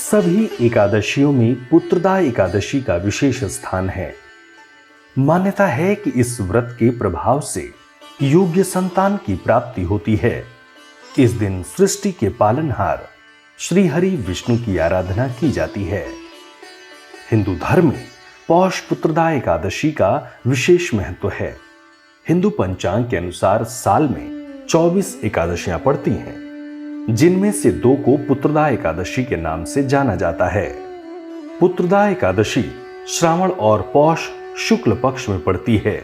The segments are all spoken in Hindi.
सभी एकादशियों में पुत्रदा एकादशी का विशेष स्थान है। मान्यता है कि इस व्रत के प्रभाव से योग्य संतान की प्राप्ति होती है। इस दिन सृष्टि के पालनहार श्री हरि विष्णु की आराधना की जाती है। हिंदू धर्म में पौष पुत्रदा एकादशी का विशेष महत्व है। हिंदू पंचांग के अनुसार साल में 24 एकादशियां पड़ती हैं, जिनमें से 2 को पुत्रदा एकादशी के नाम से जाना जाता है। पुत्रदा एकादशी श्रावण और पौष शुक्ल पक्ष में पड़ती है।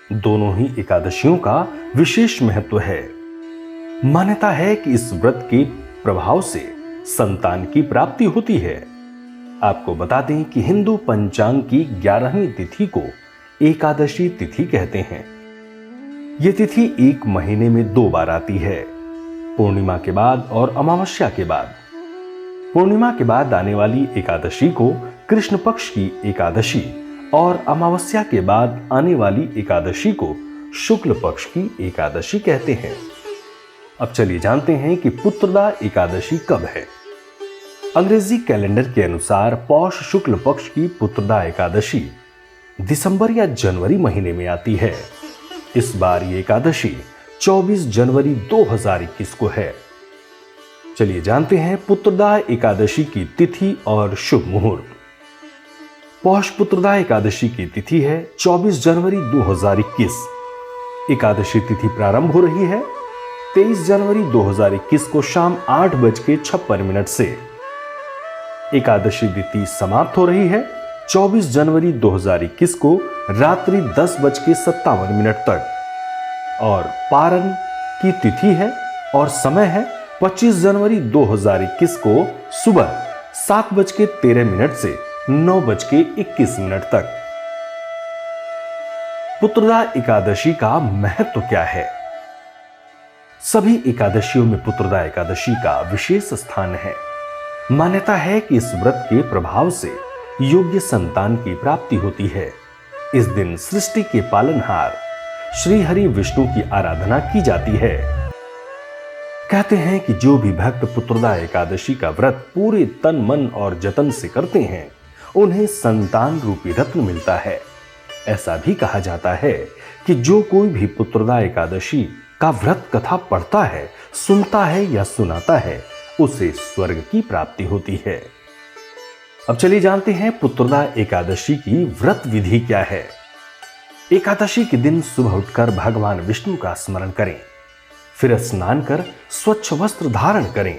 दोनों ही एकादशियों का विशेष महत्व है। मान्यता है कि इस व्रत के प्रभाव से संतान की प्राप्ति होती है। आपको बता दें कि हिंदू पंचांग की 11वीं तिथि को एकादशी तिथि कहते हैं। यह तिथि 1 महीने में 2 बार आती है, पूर्णिमा के बाद और अमावस्या के बाद। पूर्णिमा के बाद आने वाली एकादशी को कृष्ण पक्ष की एकादशी और अमावस्या के बाद आने वाली एकादशी को शुक्ल पक्ष की एकादशी कहते हैं। अब चलिए जानते हैं कि पुत्रदा एकादशी कब है। अंग्रेजी कैलेंडर के अनुसार पौष शुक्ल पक्ष की पुत्रदा एकादशी दिसंबर या जनवरी महीने में आती है। इस बार ये एकादशी 24 जनवरी 2021 को है। चलिए जानते हैं पुत्रदा एकादशी की तिथि और शुभ मुहूर्त। पौष पुत्रदा एकादशी की तिथि है 24 जनवरी 2021। एकादशी तिथि प्रारंभ हो रही है 23 जनवरी 2021 को शाम 8:56 से। एकादशी तिथि समाप्त हो रही है 24 जनवरी 2021 को रात्रि 10:57 तक और पारण की तिथि है और समय है 25 जनवरी 2021 को सुबह 7:13 से 9:21 तक। पुत्रदा एकादशी का महत्व क्या है? सभी एकादशियों में पुत्रदा एकादशी का विशेष स्थान है। मान्यता है कि इस व्रत के प्रभाव से योग्य संतान की प्राप्ति होती है। इस दिन सृष्टि के पालनहार श्री हरि विष्णु की आराधना की जाती है। कहते हैं कि जो भी भक्त पुत्रदा एकादशी का व्रत पूरे तन मन और जतन से करते हैं, उन्हें संतान रूपी रत्न मिलता है। ऐसा भी कहा जाता है कि जो कोई भी पुत्रदा एकादशी का व्रत कथा पढ़ता है, सुनता है या सुनाता है, उसे स्वर्ग की प्राप्ति होती है। अब चलिए जानते हैं पुत्रदा एकादशी की व्रत विधि क्या है। एकादशी के दिन सुबह उठकर भगवान विष्णु का स्मरण करें, फिर स्नान कर स्वच्छ वस्त्र धारण करें।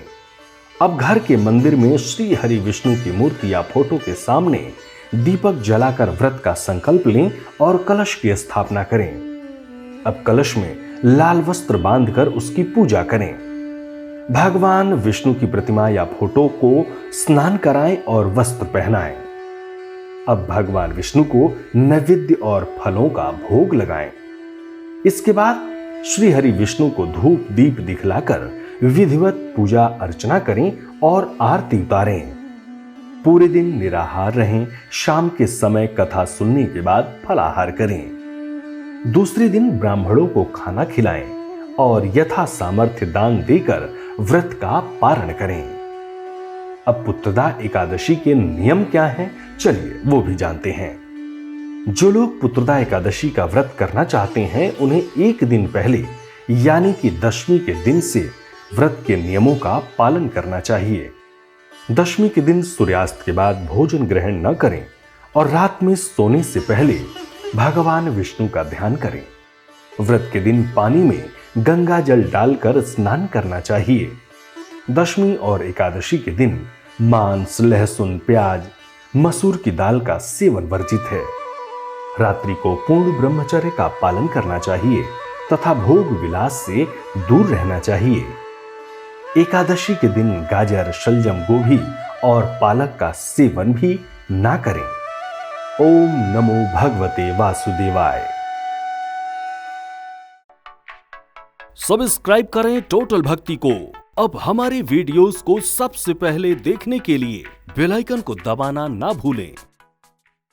अब घर के मंदिर में श्री हरि विष्णु की मूर्ति या फोटो के सामने दीपक जलाकर व्रत का संकल्प लें और कलश की स्थापना करें। अब कलश में लाल वस्त्र बांधकर उसकी पूजा करें। भगवान विष्णु की प्रतिमा या फोटो को स्नान कराएं और वस्त्र पहनाएं। अब भगवान विष्णु को नैवेद्य और फलों का भोग लगाएं। इसके बाद श्री हरि विष्णु को धूप दीप दिखलाकर विधिवत पूजा अर्चना करें और आरती उतारें। पूरे दिन निराहार रहें। शाम के समय कथा सुनने के बाद फलाहार करें। दूसरे दिन ब्राह्मणों को खाना खिलाएं और यथा सामर्थ्य दान देकर व्रत का पारण करें। अब पुत्रदा एकादशी के नियम क्या हैं? चलिए वो भी जानते हैं। जो लोग पुत्रदा एकादशी का व्रत करना चाहते हैं, उन्हें 1 दिन पहले यानी कि दशमी के दिन से व्रत के नियमों का पालन करना चाहिए। दशमी के दिन सूर्यास्त के बाद भोजन ग्रहण न करें और रात में सोने से पहले भगवान विष्णु का ध्यान करें। व्रत के दिन पानी में गंगा जल डालकर स्नान करना चाहिए। दशमी और एकादशी के दिन मांस, लहसुन, प्याज, मसूर की दाल का सेवन वर्जित है। रात्रि को पूर्ण ब्रह्मचर्य का पालन करना चाहिए तथा भोग विलास से दूर रहना चाहिए। एकादशी के दिन गाजर, शलजम, गोभी और पालक का सेवन भी ना करें। ओम नमो भगवते वासुदेवाय। सब्सक्राइब करें टोटल भक्ति को। अब हमारे वीडियोस को सबसे पहले देखने के लिए बेल आइकन को दबाना ना भूलें।